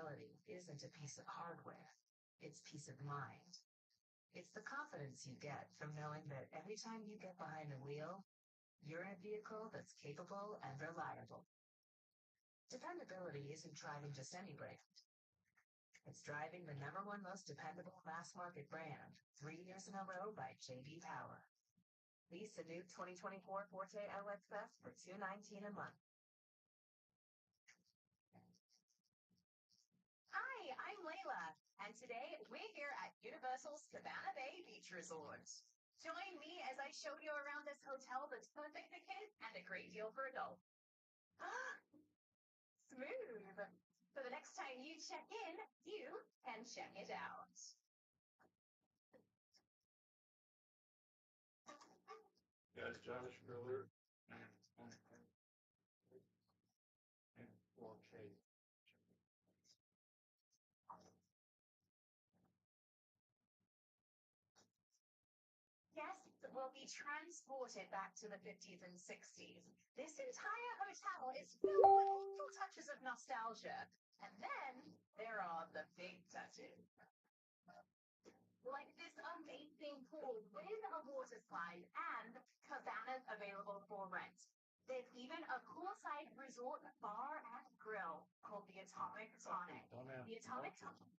dependability isn't a piece of hardware, it's peace of mind. It's the confidence you get from knowing that every time you get behind the wheel, you're in a vehicle that's capable and reliable. Dependability isn't driving just any brand. It's driving the number one most dependable mass market brand 3 years in a row by J.D. Power. Lease a new 2024 Forte LX Fest for $219 a month. Hi, I'm Layla, and today we're here at Universal's Cabana Bay Beach Resort. Join me as I show you around this hotel that's perfect for kids and a great deal for adults. Smooth. So the next time you check in, you can check it out. Guys, Josh Miller. Well, Kate. Guests will be transported back to the 50s and 60s. This entire hotel is filled with little touches of nostalgia. And then there are the big touches. Like this amazing pool with a water slide and cabanas available for rent. There's even a poolside resort bar and grill called the Atomic Tonic. The Atomic Tonic.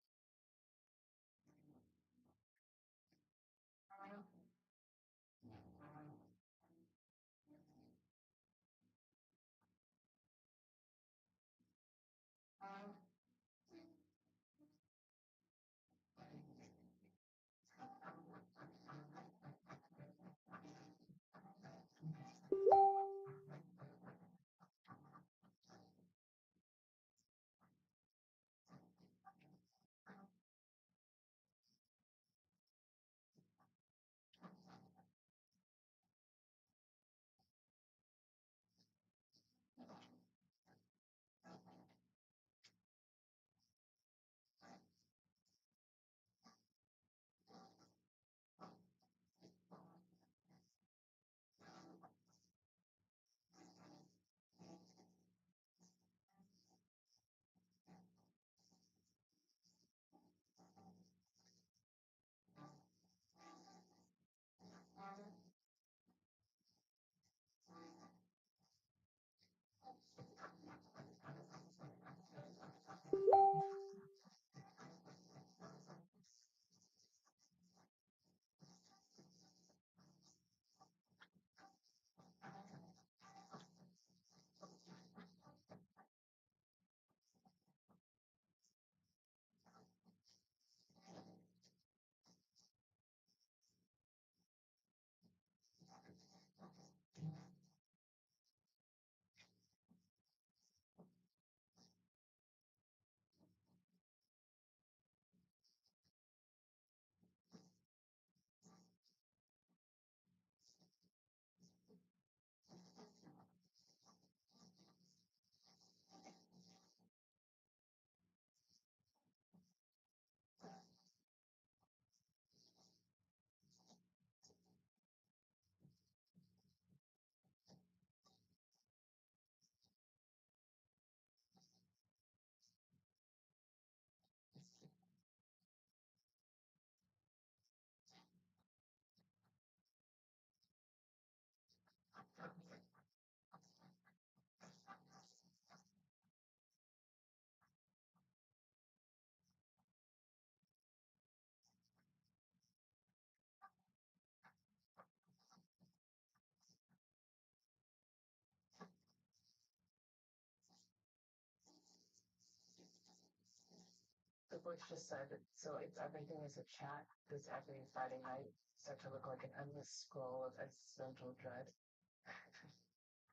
The voice just said, so if everything is a chat, does every Friday night start to look like an endless scroll of existential dread?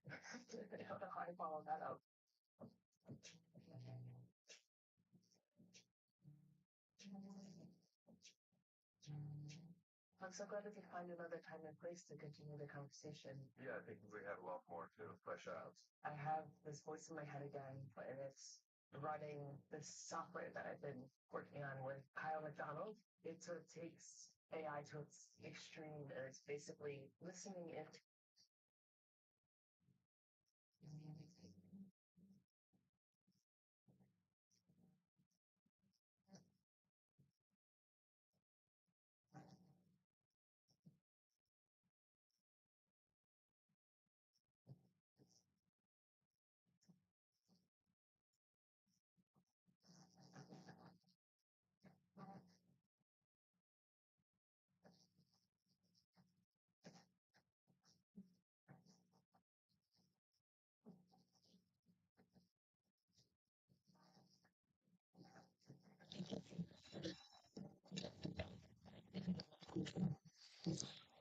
I don't know how I follow that up. I'm so glad we could find another time and place to continue the conversation. Yeah, I think we had a lot more to flesh out. I have this voice in my head again, and it's running this software that I've been working on with Kyle McDonald. It sort of takes AI to its extreme, and it's basically listening into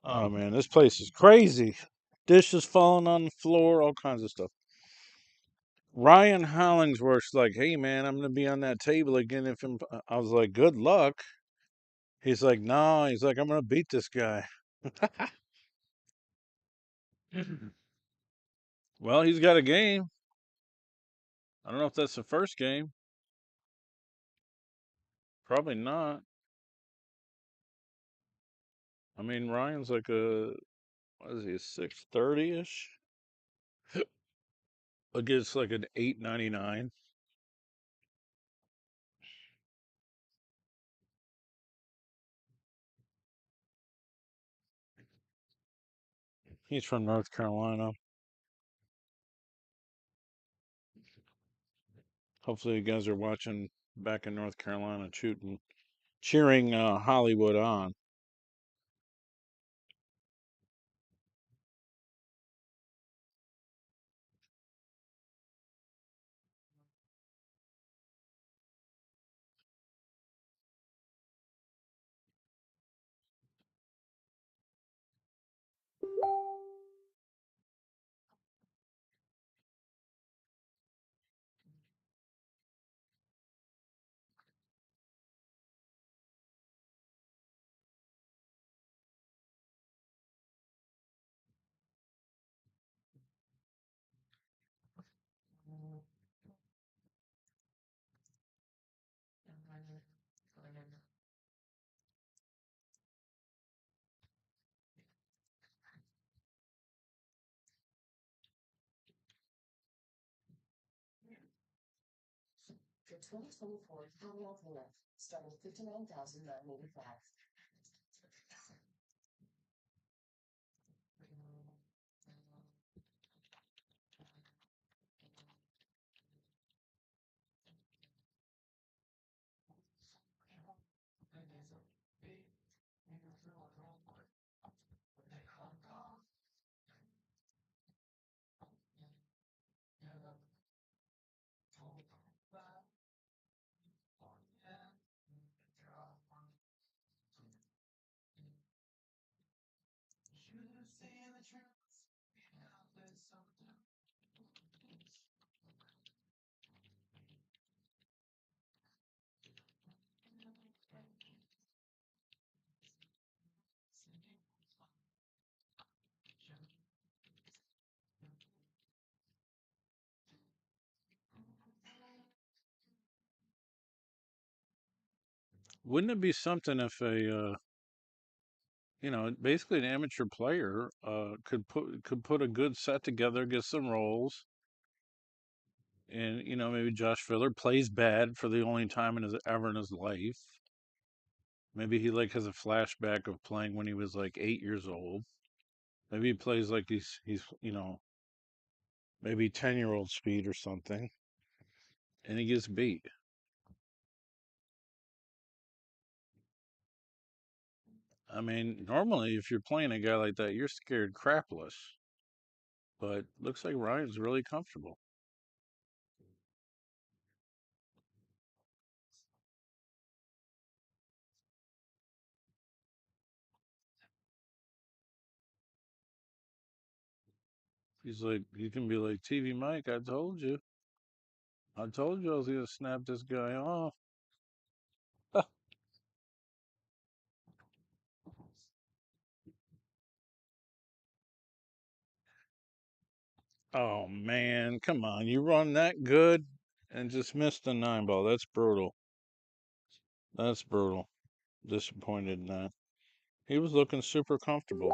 Oh man, this place is crazy. Dishes falling on the floor, all kinds of stuff. Ryan Hollingsworth's like, "Hey man, I'm gonna be on that table again." I was like, "Good luck." He's like, "No." He's like, "I'm gonna beat this guy." Well, he's got a game. I don't know if that's the first game. Probably not. I mean, Ryan's like what is he, 630 ish against like an 899. He's from North Carolina. Hopefully, you guys are watching back in North Carolina, cheering Hollywood on. For 2024 Billiardnet, starting 59,985. Wouldn't it be something if basically an amateur player could put a good set together, get some rolls, and maybe Josh Filler plays bad for the only time ever in his life. Maybe he like has a flashback of playing when he was like 8 years old. Maybe he plays like he's maybe 10-year-old speed or something, and he gets beat. I mean, normally if you're playing a guy like that, you're scared crapless. But looks like Ryan's really comfortable. He can be like, TV Mike, I told you. I told you I was gonna snap this guy off. Oh man, come on. You run that good and just missed the 9 ball. That's brutal. That's brutal. Disappointed in that. He was looking super comfortable.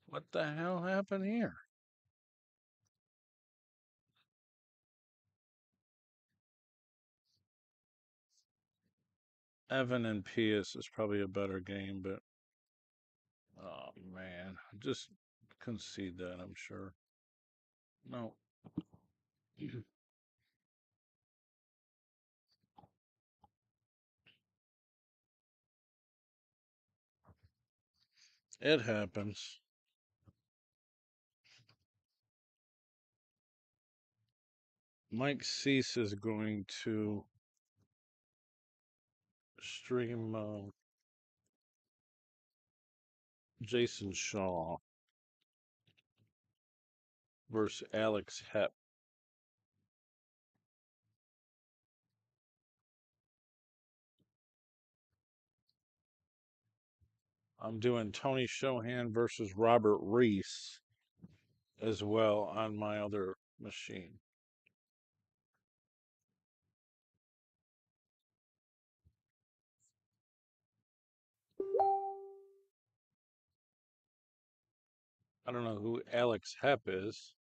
What the hell happened here? Evan and Pius is probably a better game, but oh man, just concede that, I'm sure. No. It happens. Mike Cease is going to stream Jason Shaw versus Alex Hepp. I'm doing Tony Shohan versus Robert Reese as well on my other machine. I don't know who Alex Hepp is.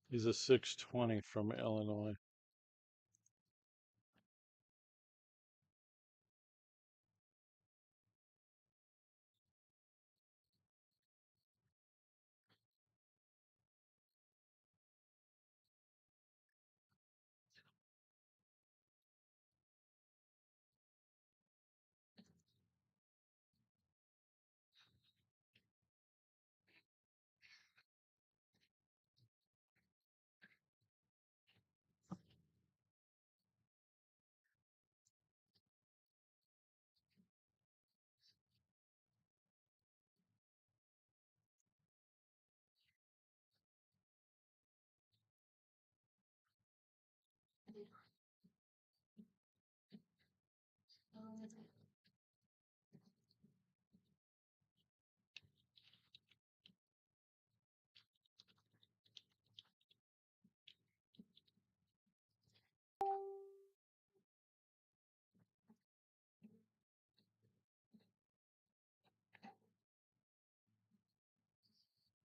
He's a 620 from Illinois.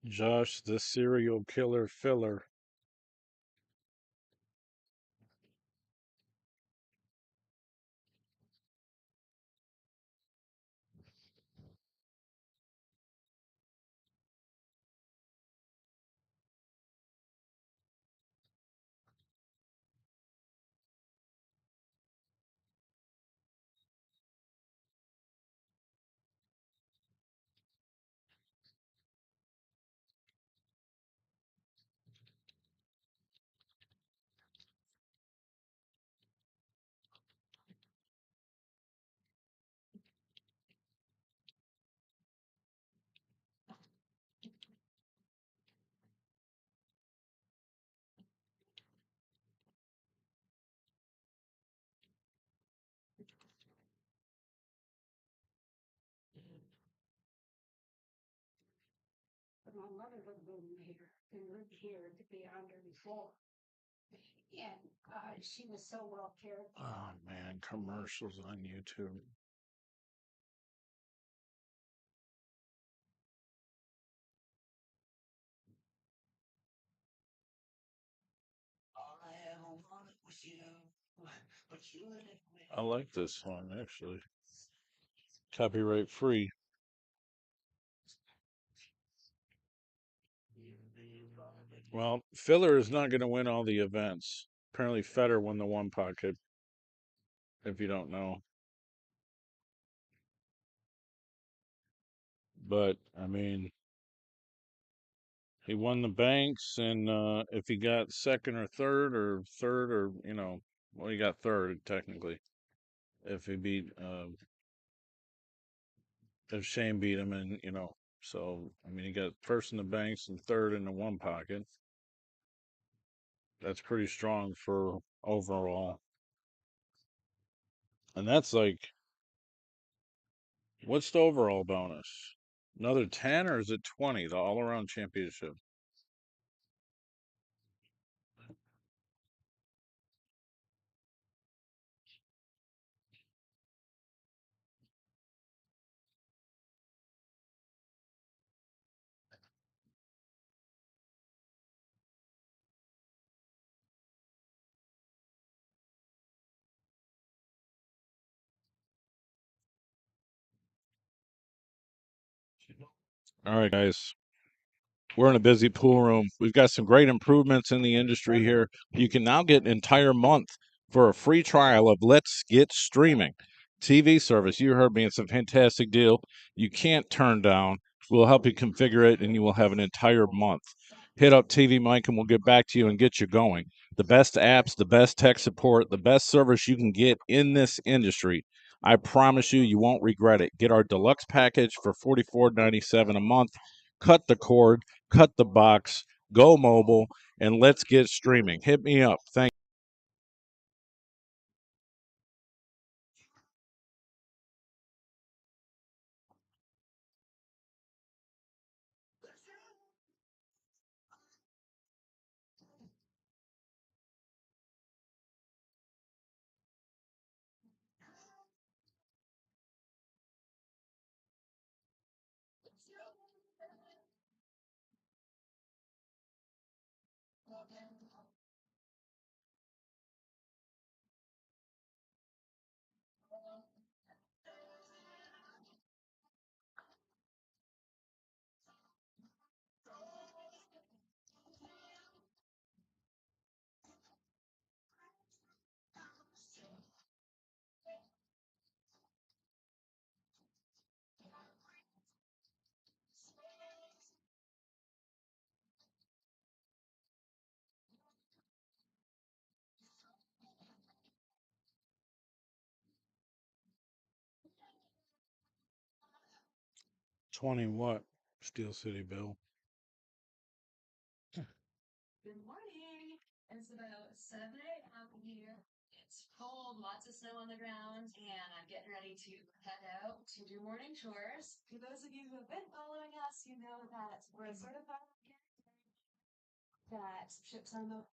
Josh, the serial killer filler. But my mother lived here and lived here beyond her before. And she was so well cared for. Oh man, commercials on YouTube. All I ever wanted was you, but you wouldn't I like this one actually. Copyright free. Well, filler is not going to win all the events. Apparently, Federer won the one pocket. If you don't know, but I mean, he won the banks, and if he got second or third or well, he got third technically. If he beat, if Shane beat him, and so I mean, he got first in the banks and third in the one pocket. That's pretty strong for overall, and that's like, what's the overall bonus? Another 10 or is it 20? The all-around championship. All right, guys. We're in a busy pool room. We've got some great improvements in the industry here. You can now get an entire month for a free trial of Let's Get Streaming TV service. You heard me. It's a fantastic deal. You can't turn down. We'll help you configure it, and you will have an entire month. Hit up TV Mike, and we'll get back to you and get you going. The best apps, the best tech support, the best service you can get in this industry. I promise you, you won't regret it. Get our deluxe package for $44.97 a month. Cut the cord, cut the box, go mobile, and let's get streaming. Hit me up. Thank 20 what? Steel City Bill. Good morning. It's about 7 a.m. here. It's cold, lots of snow on the ground, and I'm getting ready to head out to do morning chores. For those of you who have been following us, you know that we're a certified that ships on the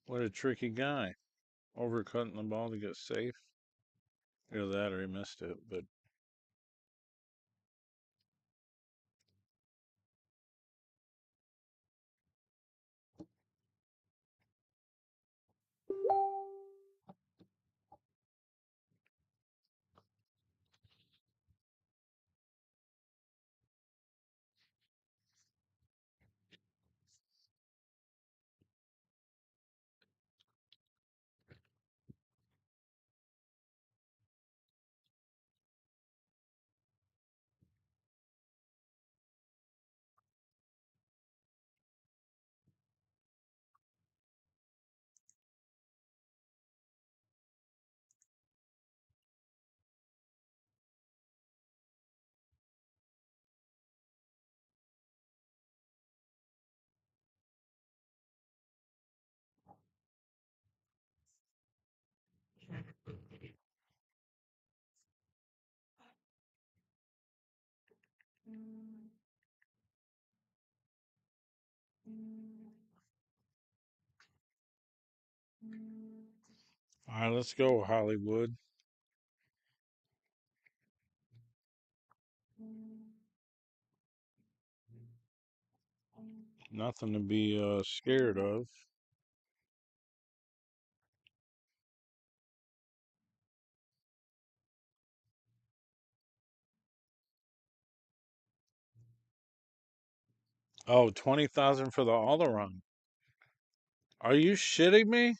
What a tricky guy. Overcutting the ball to get safe. Either that or he missed it, but all right, let's go, Hollywood. Nothing to be scared of. Oh, 20,000 for the all-around. Are you shitting me?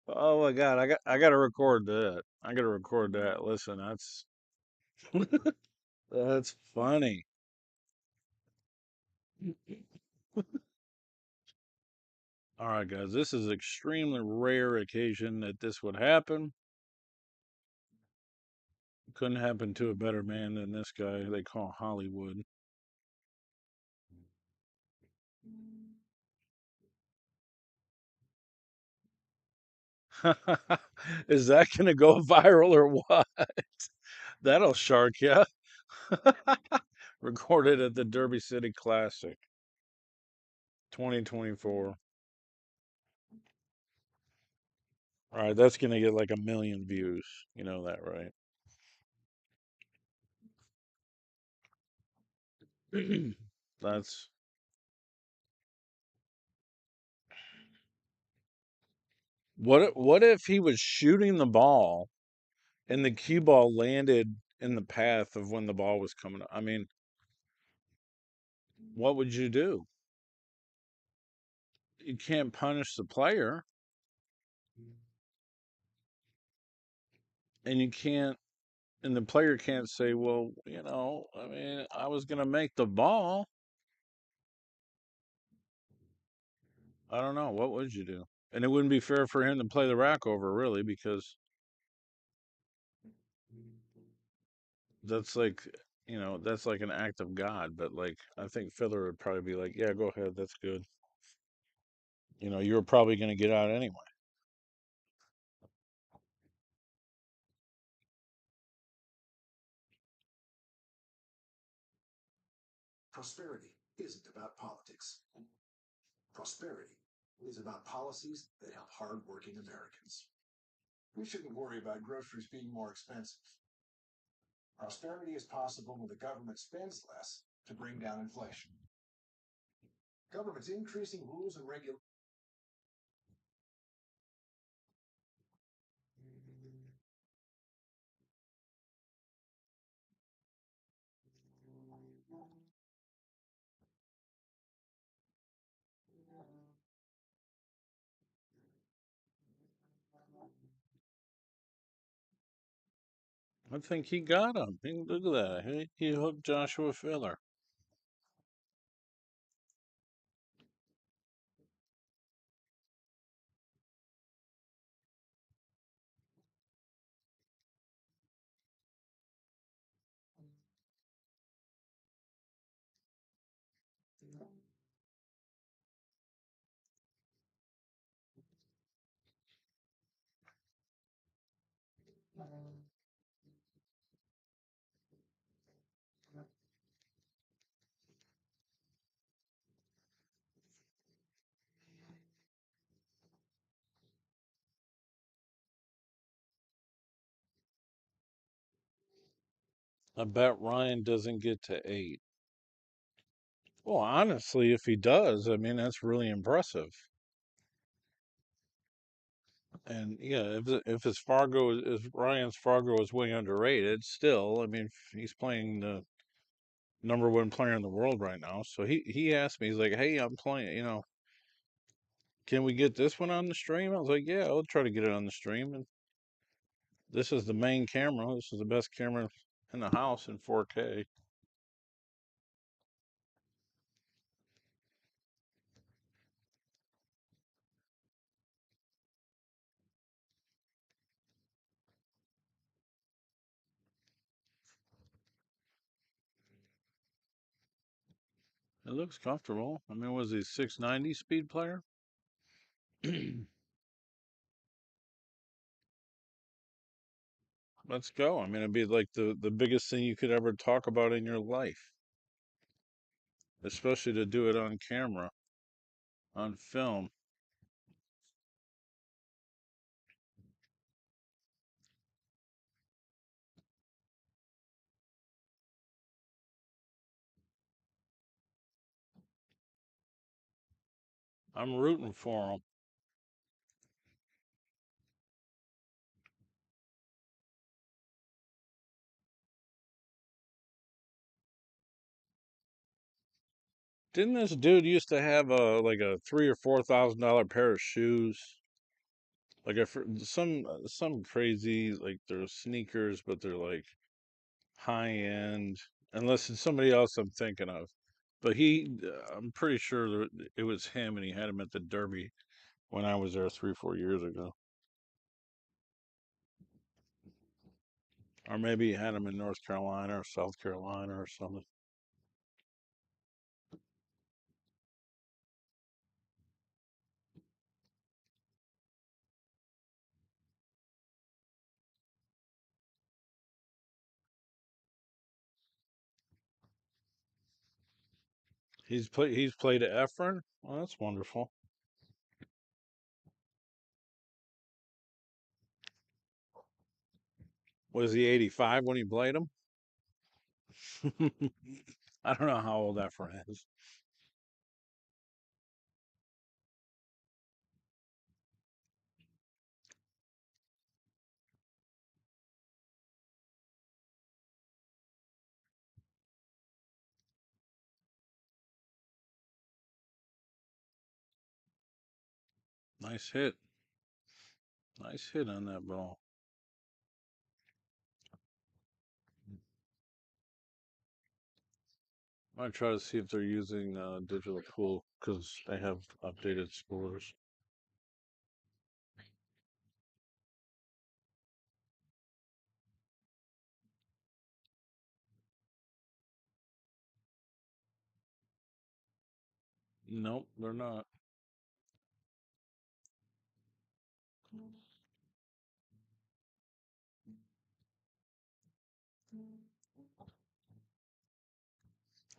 Oh my God, I gotta record that. I gotta record that. Listen, that's funny. All right, guys, this is extremely rare occasion that this would happen. Couldn't happen to a better man than this guy they call Hollywood. Is that gonna go viral or what? That'll shark ya. Recorded at the Derby City Classic 2024. All right, that's gonna get like 1 million views. You know that, right? That's what if he was shooting the ball and the cue ball landed in the path of when the ball was coming up? I mean, what would you do? You can't punish the player, and you can't, and the player can't say, well, I mean, I was gonna make the ball. I don't know. What would you do? And it wouldn't be fair for him to play the rack over, really, because that's like, that's like an act of God. But like, I think Filler would probably be like, yeah, go ahead, that's good. You were probably gonna get out anyway. Prosperity isn't about politics. Prosperity is about policies that help hardworking Americans. We shouldn't worry about groceries being more expensive. Prosperity is possible when the government spends less to bring down inflation. Government's increasing rules and regulations. I think he got him. Look at that. He hooked Joshua Filler. I bet Ryan doesn't get to 8. Well, honestly, if he does, I mean, that's really impressive. And yeah, if his if Ryan's Fargo is way underrated, still, I mean, he's playing the #1 player in the world right now. So he asked me, he's like, "Hey, I'm playing. Can we get this one on the stream?" I was like, "Yeah, I'll try to get it on the stream." And this is the main camera. This is the best camera in the house in 4K. It looks comfortable. I mean, was he 690 speed player? Let's go. I mean, it'd be like the biggest thing you could ever talk about in your life, especially to do it on camera, on film. I'm rooting for him. Didn't this dude used to have a like a $3,000 or $4,000 pair of shoes? Like some crazy like they're sneakers, but they're like high end. Unless it's somebody else I'm thinking of, but I'm pretty sure it was him, and he had him at the Derby when I was there 3, 4 years ago, or maybe he had him in North Carolina or South Carolina or something. He's played at Efren. Well, that's wonderful. Was he 85 when he played him? I don't know how old Efren is. Nice hit. Nice hit on that ball. I might try to see if they're using digital pool because they have updated scores. Nope, they're not.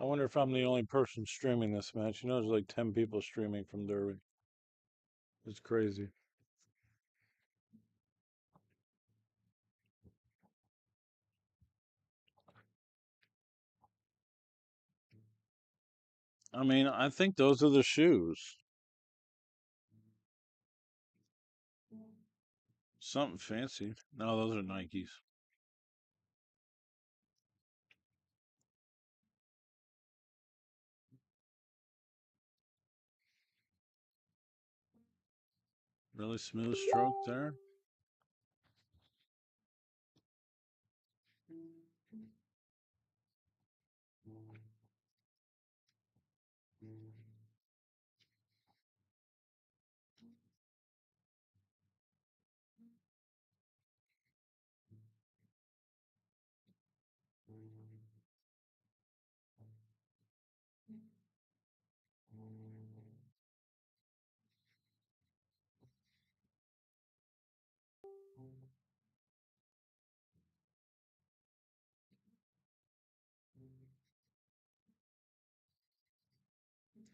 I wonder if I'm the only person streaming this match. There's like 10 people streaming from Derby. It's crazy. I mean, I think those are the shoes. Something fancy. No, those are Nikes. Really smooth stroke there.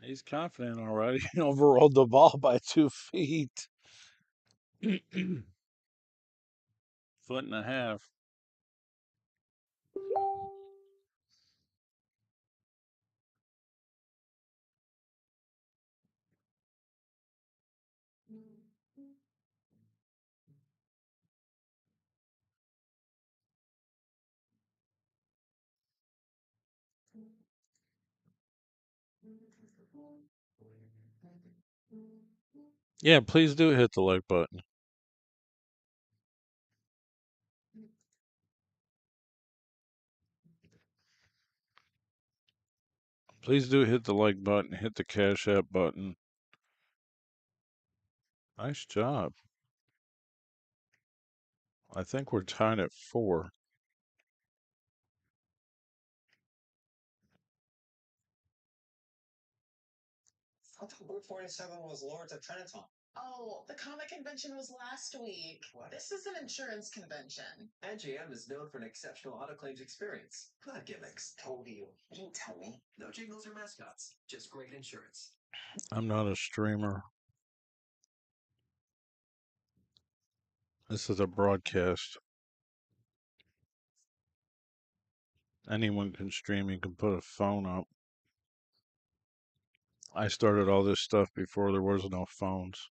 He's confident already. He overrolled the ball by 2 feet. Foot and a half. Yeah, please do hit the like button. Please do hit the like button. Hit the Cash App button. Nice job. I think we're tied at 4. I thought Route 47 was Lords of Trenton. Oh, the comic convention was last week. What? This is an insurance convention. And GM is known for an exceptional auto claims experience. Not gimmicks. Told you. You didn't tell me. No jingles or mascots. Just great insurance. I'm not a streamer. This is a broadcast. Anyone can stream. You can put a phone up. I started all this stuff before there was no phones.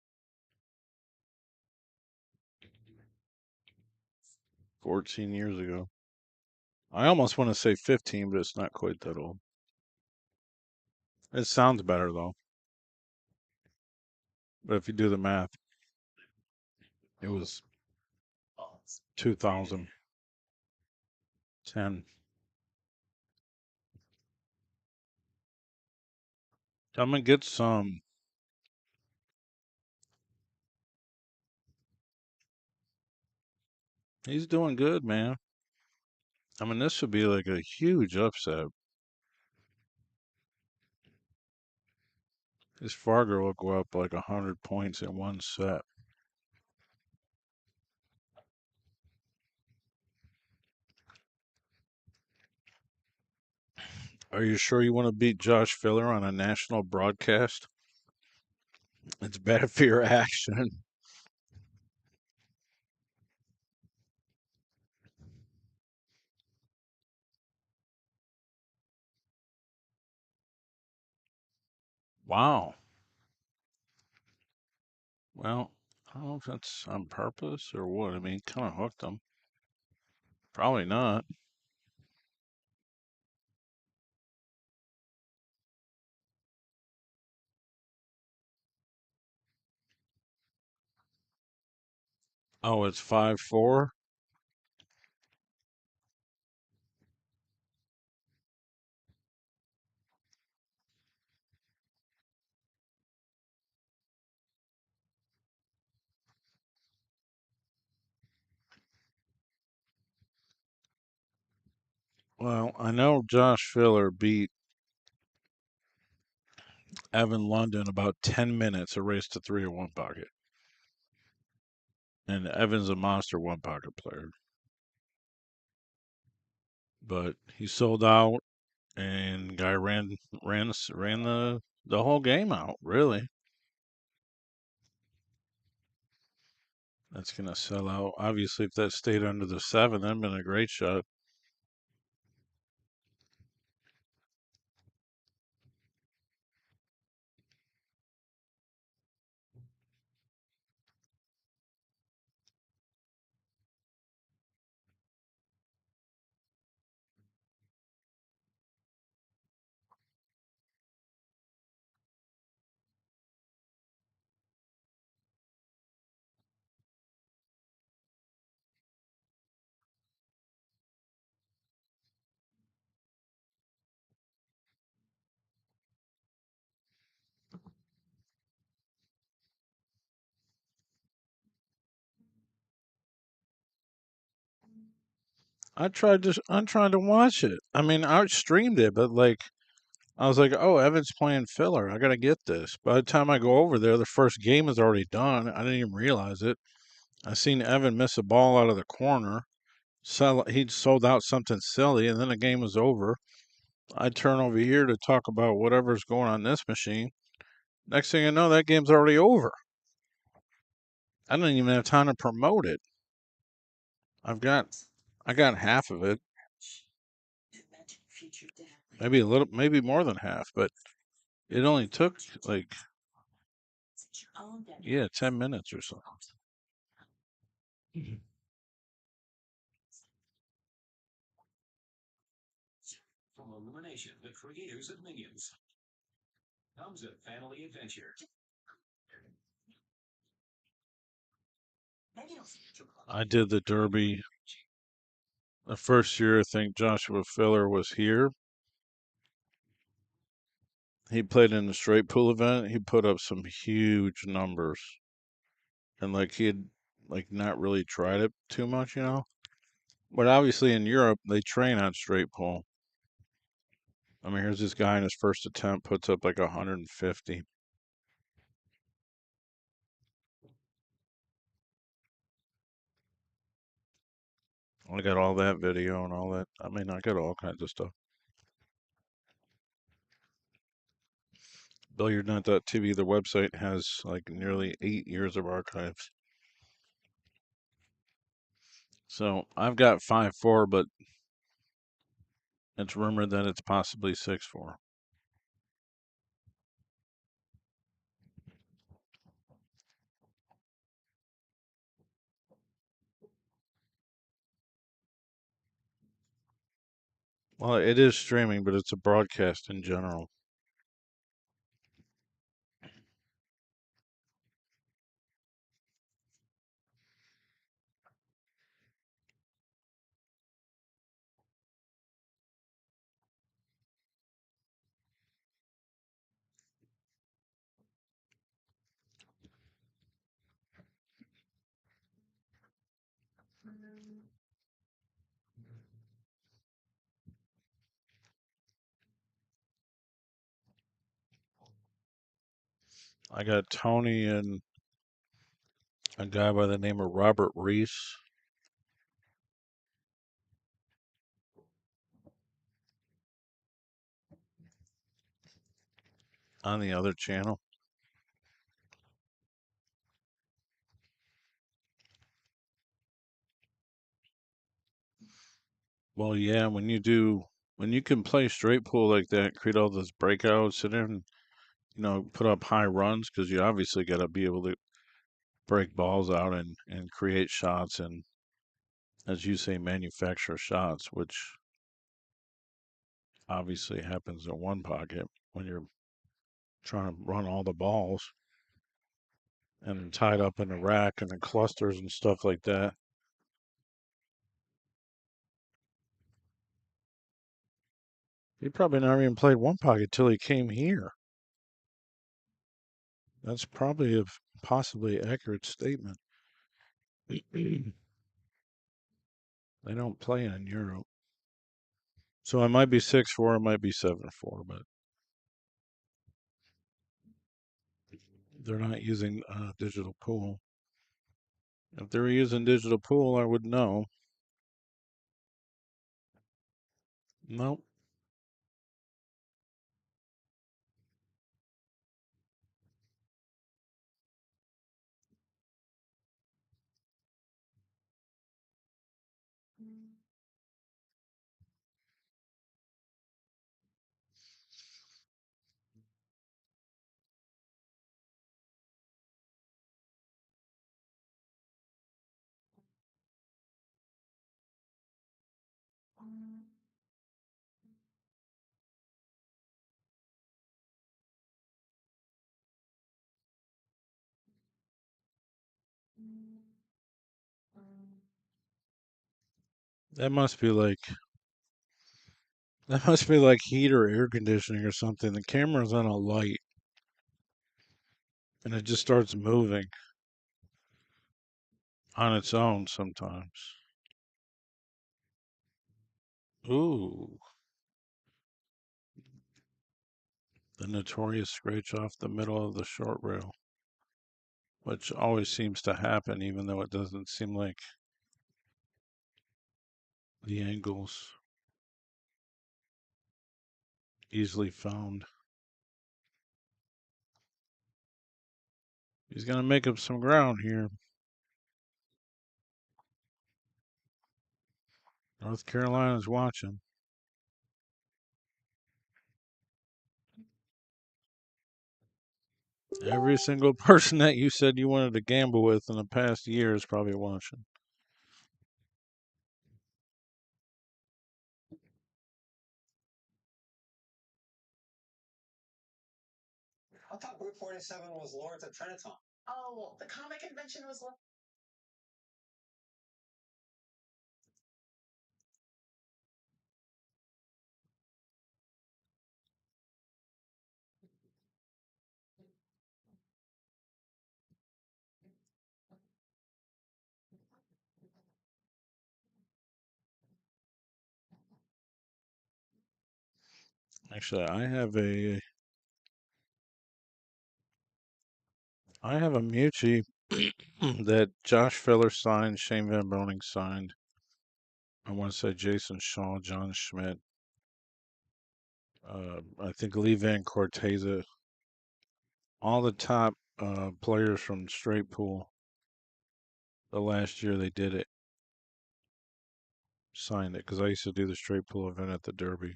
14 years ago. I almost want to say 15, but it's not quite that old. It sounds better though. But if you do the math, it was 2010. I'm gonna get some. He's doing good, man. I mean, this would be like a huge upset. His Fargo will go up like 100 points in one set. Are you sure you want to beat Josh Filler on a national broadcast? It's bad for your action. Wow. Well, I don't know if that's on purpose or what. I mean, kind of hooked him. Probably not. Oh, it's 5-4. Well, I know Josh Filler beat Evan London about 10 minutes, a race to 3 or 1 pocket. And Evan's a monster 1 pocket player. But he sold out, and guy ran the whole game out. Really, that's gonna sell out. Obviously, if that stayed under the 7, that'd been a great shot. I'm trying to watch it. I mean, I streamed it, but like I was like, oh, Evan's playing filler. I gotta get this. By the time I go over there, the first game is already done. I didn't even realize it. I seen Evan miss a ball out of the corner. He'd sold out something silly, and then the game was over. I turn over here to talk about whatever's going on this machine. Next thing I know, that game's already over. I didn't even have time to promote it. I got half of it, maybe more than half, but it only took like, yeah, 10 minutes or so. From Illumination, the creators of Minions, comes a family adventure. I did the Derby the first year. I think Joshua Filler was here. He played in the straight pool event. He put up some huge numbers, and like he had like not really tried it too much, you know. But obviously in Europe they train on straight pool. I mean, here's this guy in his first attempt puts up like 150. I got all that video and all that. I mean, I got all kinds of stuff. Billiardnet.tv, the website has like nearly 8 years of archives. So I've got 5-4, but it's rumored that it's possibly 6-4. Well, it is streaming, but it's a broadcast in general. I got Tony and a guy by the name of Robert Reese on the other channel. Well, yeah, when you can play straight pool like that, create all those breakouts, and then, put up high runs, because you obviously got to be able to break balls out and create shots and, as you say, manufacture shots, which obviously happens in one pocket when you're trying to run all the balls and tied up in a rack and in clusters and stuff like that. He probably never even played one pocket till he came here. That's probably a possibly accurate statement. They don't play in Europe. So it might be 6-4, it might be 7-4, but they're not using digital pool. If they were using digital pool, I would know. Nope. That must be like that must be like heat or air conditioning or something. The camera's on a light and it just starts moving on its own sometimes. Ooh, the notorious scratch off the middle of the short rail, which always seems to happen, even though it doesn't seem like the angle's easily found. He's going to make up some ground here. North Carolina's watching. Every single person that you said you wanted to gamble with in the past year is probably watching. I thought Route 47 was Lawrence at Trenton. Oh, the comic convention was. Actually, I have a Mucci that Josh Feller signed, Shane Van Boening signed. I want to say Jason Shaw, John Schmidt. I think Lee Van Corteza. All the top players from straight pool. The last year they did it, signed it because I used to do the straight pool event at the Derby.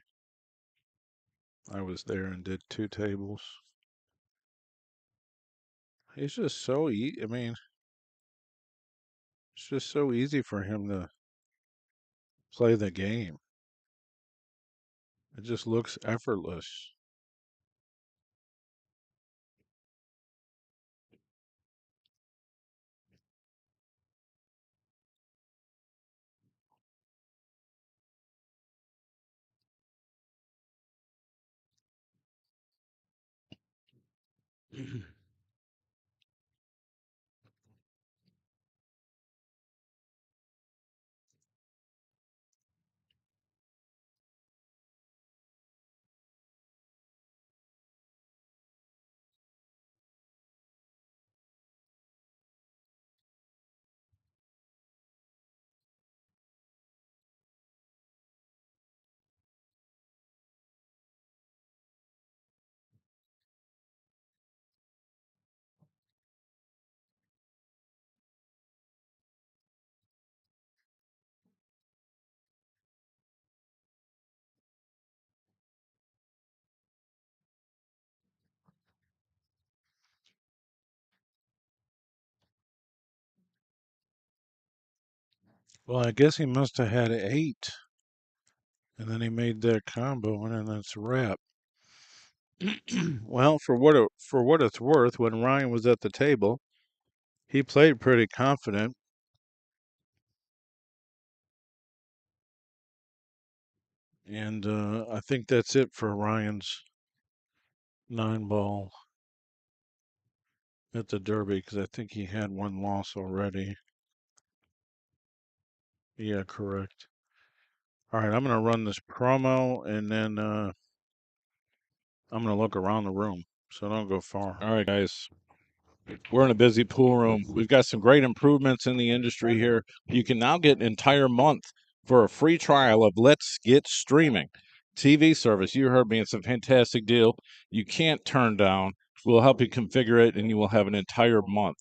I was there and did 2 tables. It's just so I mean, it's just so easy for him to play the game. It just looks effortless. Well, I guess he must have had 8, and then he made that combo, and then that's a wrap. Well, for what it's worth, when Ryan was at the table, he played pretty confident. And I think that's it for Ryan's 9-ball at the Derby, because I think he had one loss already. Yeah, correct. All right, I'm going to run this promo, and then I'm going to look around the room, so don't go far. All right, guys. We're in a busy pool room. We've got some great improvements in the industry here. You can now get an entire month for a free trial of Let's Get Streaming TV service. You heard me. It's a fantastic deal. You can't turn down. We'll help you configure it, and you will have an entire month.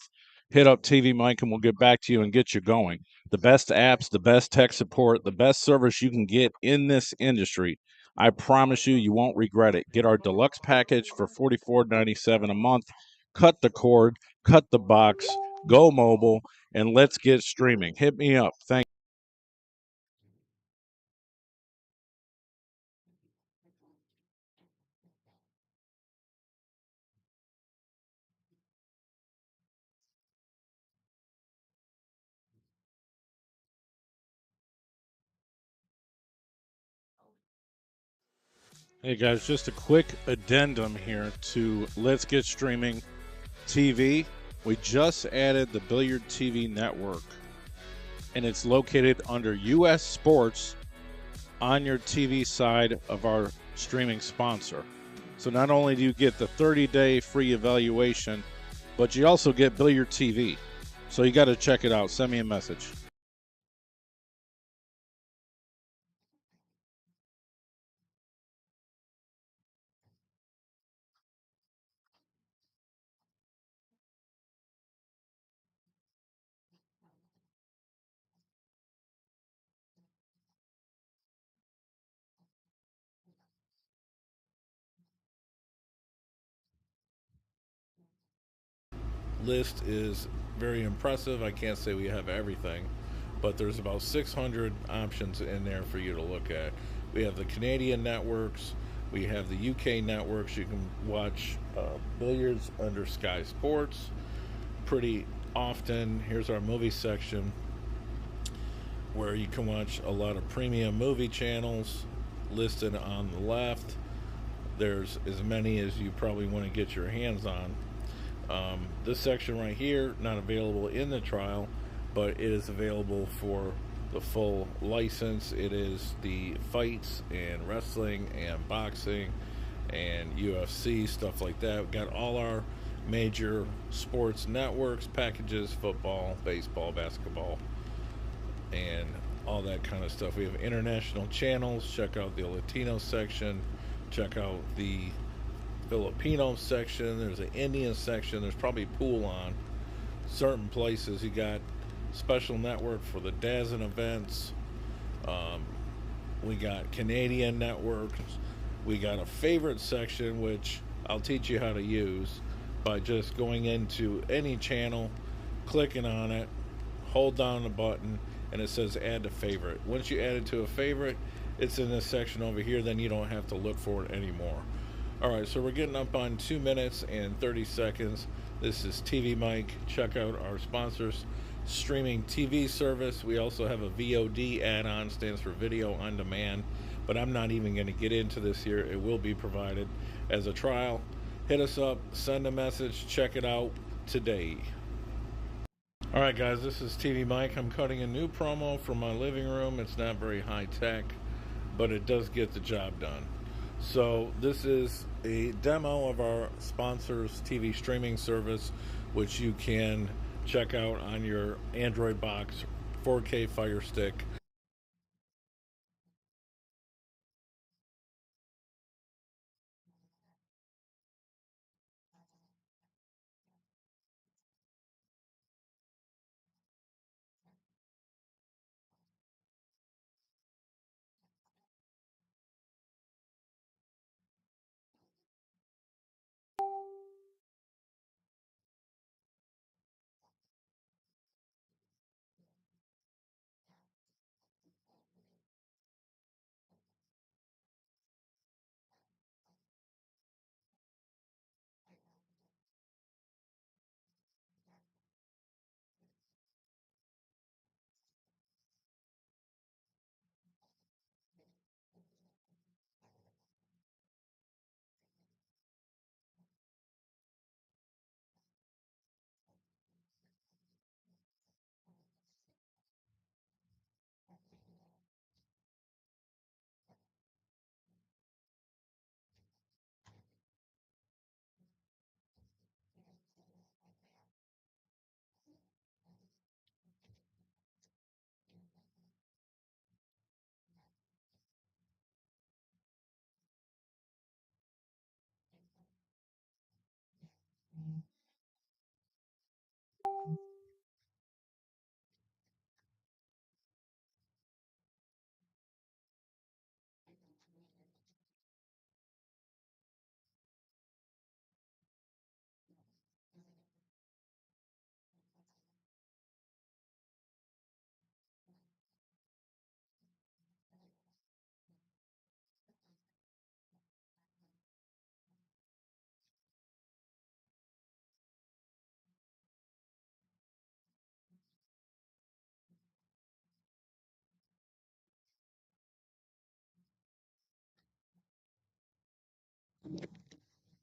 Hit up TV Mike, and we'll get back to you and get you going. The best apps, the best tech support, the best service you can get in this industry. I promise you, you won't regret it. Get our deluxe package for $44.97 a month. Cut the cord, cut the box, go mobile, and let's get streaming. Hit me up. Thank you. Hey guys, just a quick addendum here to Let's Get Streaming TV. We just added the Billiard TV network, and it's located under US Sports on your TV side of our streaming sponsor. So not only do you get the 30-day free evaluation, but you also get Billiard TV. So you got to check it out. Send me a message. List is very impressive. I can't say we have everything, but there's about 600 options in there for you to look at. We have the Canadian networks, we have the UK networks. You can watch billiards under Sky Sports pretty often. Here's our movie section where you can watch a lot of premium movie channels listed on the left. There's as many as you probably want to get your hands on. This section right here, not available in the trial, but it is available for the full license. It is the fights and wrestling and boxing and UFC, stuff like that. We've got all our major sports networks, packages, football, baseball, basketball, and all that kind of stuff. We have international channels. Check out the Latino section. Check out the Filipino section. There's an Indian section. There's probably pool on certain places. You got special network for the DAZN events. We got Canadian networks. We got a favorite section, which I'll teach you how to use by just going into any channel, clicking on it, hold down the button, and it says add to favorite. Once you add it to a favorite, it's in this section over here. Then you don't have to look for it anymore. All right, so we're getting up on 2 minutes and 30 seconds. This is TV Mike. Check out our sponsors streaming TV service. We also have a VOD add-on, stands for Video on Demand, but I'm not even going to get into this here. It will be provided as a trial. Hit us up, send a message, check it out today. All right, guys, this is TV Mike. I'm cutting a new promo from my living room. It's not very high tech, but it does get the job done. So this is a demo of our sponsor's TV streaming service, which you can check out on your Android box, 4K Fire Stick.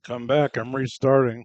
Come back. I'm restarting.